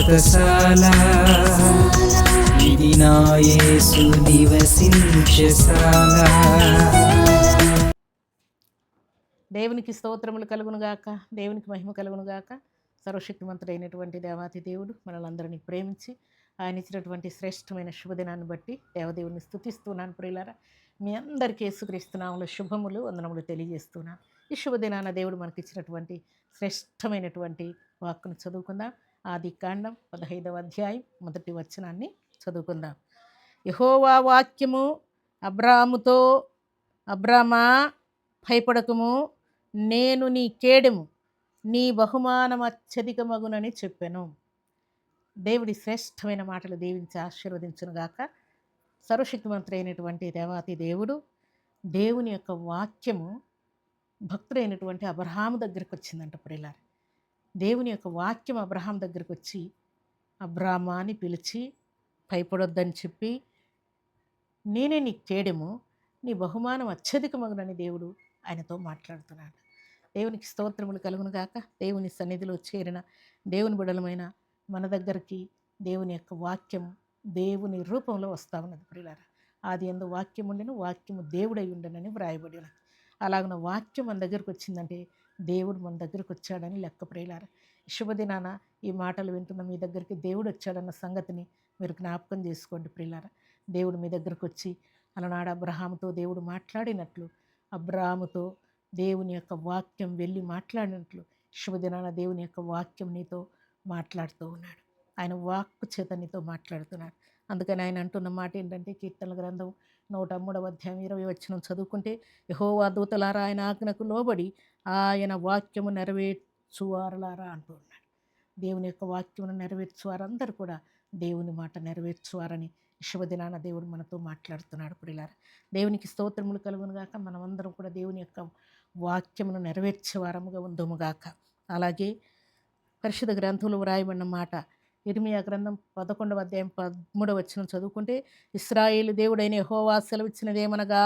వ్రతశాల ఇది నా యేసు నివసించశాల. దేవునికి స్తోత్రములు కలుగునుగాక, దేవునికి మహిమ కలుగునుగాక. సర్వశక్తిమంతుడైనటువంటి దేవాతి దేవుడు మనలందరినీ ప్రేమించి ఆయన ఇచ్చినటువంటి శ్రేష్టమైన శుభదినాన్ని బట్టి దేవదేవుని స్తుతిస్తున్నాను. ప్రియులారా, మీ అందరికీ యేసుక్రీస్తు నామములో శుభములు వందనములు తెలియజేస్తున్నాను. ఈ శుభదినాన దేవుడు మనకి ఇచ్చినటువంటి శ్రేష్టమైనటువంటి వాక్కును చదువుకుందాం. ఆదికాండం 15వ అధ్యాయం 1వ వచనాన్ని చదువుకుందాం. యెహోవా వాక్యము అబ్రాముతో, అబ్రామా భయపడకము, నేను నీ కేడెము, నీ బహుమానం అత్యధికమగునని చెప్పెను. దేవుడి శ్రేష్టమైన మాటలు దీవించి ఆశీర్వదించునుగాక. సర్వశక్తిమంతుడైనటువంటి దేవాతి దేవుడు, దేవుని యొక్క వాక్యము భక్తుడైనటువంటి అబ్రహాము దగ్గరికి వచ్చిందంట. ప్రియులారా, దేవుని యొక్క వాక్యం అబ్రహాం దగ్గరికి వచ్చి అబ్రామా అని పిలిచి భయపడొద్దని చెప్పి, నేనే నీ కేడెము, నీ బహుమానం అత్యధికమగునని దేవుడు ఆయనతో మాట్లాడుతున్నాడు. దేవునికి స్తోత్రములు కలుగునుగాక. దేవుని సన్నిధిలో చేరిన దేవుని బిడలమైన మన దగ్గరికి దేవుని యొక్క వాక్యం దేవుని రూపంలో వస్తూ ఉన్నది. ప్రియులారా, ఆది యందు వాక్యం ఉండెను, వాక్యము దేవుడై ఉండెనని వ్రాయబడి ఉన్నది. అలాగున్న వాక్యం మన దగ్గరకు వచ్చిందంటే దేవుడు మన దగ్గరకు వచ్చాడని లెక్క. ప్రియులారా, శుభదినాన ఈ మాటలు వింటున్న మీ దగ్గరికి దేవుడు వచ్చాడన్న సంగతిని మీరు జ్ఞాపకం చేసుకోండి. ప్రియులారా, దేవుడు మీ దగ్గరకు వచ్చి అలనాడు అబ్రహాముతో దేవుడు మాట్లాడినట్లు, అబ్రాహాముతో దేవుని యొక్క వాక్యం వెళ్ళి మాట్లాడినట్లు శుభదినాన దేవుని యొక్క వాక్యం నీతో మాట్లాడుతూ ఉన్నాడు. ఆయన వాక్కు చేత నీతో మాట్లాడుతున్నాడు. అందుకని ఆయన అంటున్న మాట ఏంటంటే, కీర్తనల గ్రంథం 103వ అధ్యాయం 20వ వచనం చదువుకుంటే, యెహోవా దూతలారా ఆయన ఆజ్ఞకు లోబడి ఆయన వాక్యము నెరవేర్చువారులారా అంటూ ఉన్నాడు. దేవుని యొక్క వాక్యమును నెరవేర్చువారందరూ కూడా దేవుని మాట నెరవేర్చువారని శుభదినాన దేవుడు మనతో మాట్లాడుతున్నాడు. ప్రియులారా, దేవునికి స్తోత్రములు కలుగునుగాక. మనమందరం కూడా దేవుని యొక్క వాక్యమును నెరవేర్చేవారముగా ఉందుముగాక. అలాగే పరిశుద్ధ గ్రంథంలో వ్రాయబడిన మాట ఇర్మియా గ్రంథం 11వ అధ్యాయం 13వ వచనం చదువుకుంటే, ఇశ్రాయేలు దేవుడైన యెహోవా సెలవిచ్చినదేమనగా,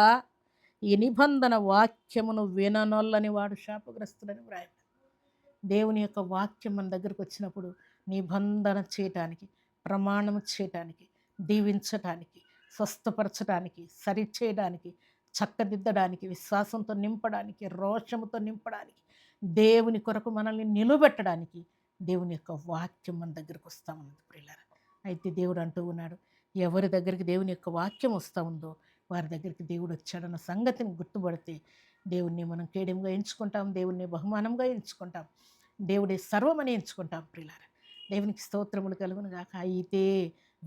ఈ నిబంధన వాక్యమును విననొల్లని వాడు శాపగ్రస్తుడని వ్రాయబడింది. దేవుని యొక్క వాక్యం మన దగ్గరకు వచ్చినప్పుడు నిబంధన చేయటానికి, ప్రమాణము చేయటానికి, దీవించటానికి, స్వస్థపరచడానికి, సరిచేయడానికి, చక్కదిద్దడానికి, విశ్వాసంతో నింపడానికి, రోషముతో నింపడానికి, దేవుని కొరకు మనల్ని నిలబెట్టడానికి దేవుని యొక్క వాక్యం మన దగ్గరకు వస్తూ ఉన్నది. ప్రియులారా, అయితే దేవుడు అంటూ ఉన్నాడు, ఎవరి దగ్గరికి దేవుని యొక్క వాక్యం వస్తూ ఉందో వారి దగ్గరికి దేవుడు వచ్చాడన్న సంగతిని గుర్తుపడితే దేవుణ్ణి మనం కేడెంగా ఎంచుకుంటాం, దేవుణ్ణి బహుమానంగా ఎంచుకుంటాం, దేవుడే సర్వమని ఎంచుకుంటాం. ప్రియులారా, దేవునికి స్తోత్రములు కలుగునుగాక. అయితే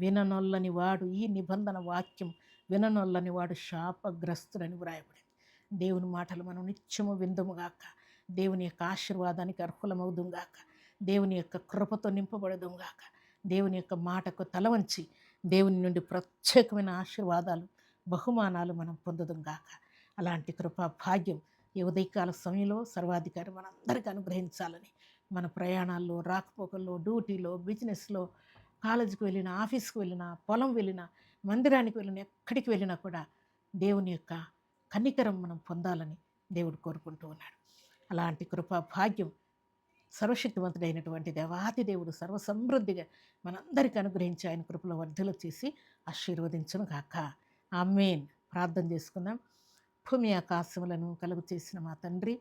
విననొల్లని వాడు, ఈ నిబంధన వాక్యం విననొల్లని వాడు శాపగ్రస్తుడని వ్రాయబడింది. దేవుని మాటలు మనం నిత్యము విందుముగాక, దేవుని యొక్క ఆశీర్వాదానికి అర్హులమవుదుగాక, దేవుని యొక్క కృపతో నింపబడదుగాక, దేవుని యొక్క మాటకు తలవంచి దేవుని నుండి ప్రత్యేకమైన ఆశీర్వాదాలు, బహుమానాలు మనం పొందుదుగాక. అలాంటి కృపా భాగ్యం ఈ ఉదయకాల సమయంలో సర్వాధికారి మనందరికీ అనుగ్రహించాలని, మన ప్రయాణాల్లో, రాకపోకల్లో, డ్యూటీలో, బిజినెస్లో, కాలేజీకి వెళ్ళినా, ఆఫీస్కి వెళ్ళినా, పొలం వెళ్ళినా, మందిరానికి వెళ్ళినా, ఎక్కడికి వెళ్ళినా కూడా దేవుని యొక్క కనికరం మనం పొందాలని దేవుడు కోరుకుంటూ ఉన్నాడు. అలాంటి కృపా భాగ్యం సర్వశక్తివంతుడైనటువంటి దేవాతి దేవుడు సర్వసమృద్ధిగా మనందరికీ అనుగ్రహించి ఆయన కృపలో వర్ధలు చేసి ఆశీర్వదించును గాక. ఆమేన్. ప్రార్థన చేసుకుందాం. భూమి ఆకాశములను కలుగు చేసిన మా తండ్రి,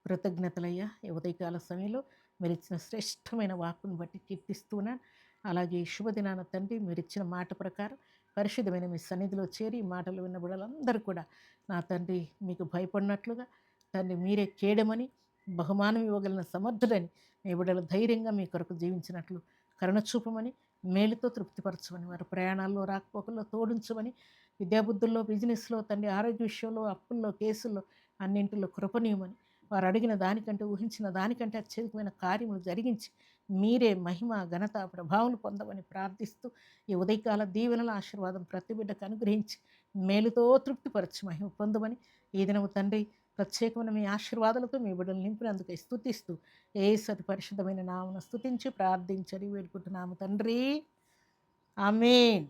కృతజ్ఞతలయ్యా, ఈ ఉదయకాల సమయంలో మీరు ఇచ్చిన శ్రేష్టమైన వాక్కును బట్టి కీర్తిస్తున్నాను. అలాగే శుభదినాన తండ్రి, మీరు ఇచ్చిన మాట ప్రకారం పరిశుద్ధమైన మీ సన్నిధిలో చేరి ఈ మాటలు విన్న బిడ్డలందరూ కూడా నా తండ్రి మీకు భయపడినట్లుగా, తండ్రి మీరే కేడమని, బహుమానం ఇవ్వగలిగిన సమర్థుడని, మీ బిడ్డలు ధైర్యంగా మీ కొరకు జీవించినట్లు కరుణ చూపమని, మేలుతో తృప్తిపరచమని, వారి ప్రయాణాల్లో, రాకపోకల్లో తోడించమని, విద్యాబుద్ధుల్లో, బిజినెస్లో, తండ్రి ఆరోగ్య విషయంలో, అప్పుల్లో, కేసుల్లో అన్నింటిలో కృపనీయమని, వారు అడిగిన దానికంటే, ఊహించిన దానికంటే అత్యధికమైన కార్యములు జరిగించి మీరే మహిమ, ఘనత, ప్రభావం పొందమని ప్రార్థిస్తూ ఈ ఉదయకాల దీవెనల ఆశీర్వాదం ప్రతి బిడ్డకు అనుగ్రహించి మేలుతో తృప్తిపరచి మహిమ పొందమని, ఈ దినము తండ్రి ప్రత్యేకమైన మీ ఆశీర్వాదాలతో మీ బిడ్డలు నింపినందుకు స్తుతిస్తూ యేసు అతి పరిశుద్ధమైన నామమున స్తుతించి ప్రార్థించడి వేడుకుంటున్నాము తండ్రి. ఆమేన్.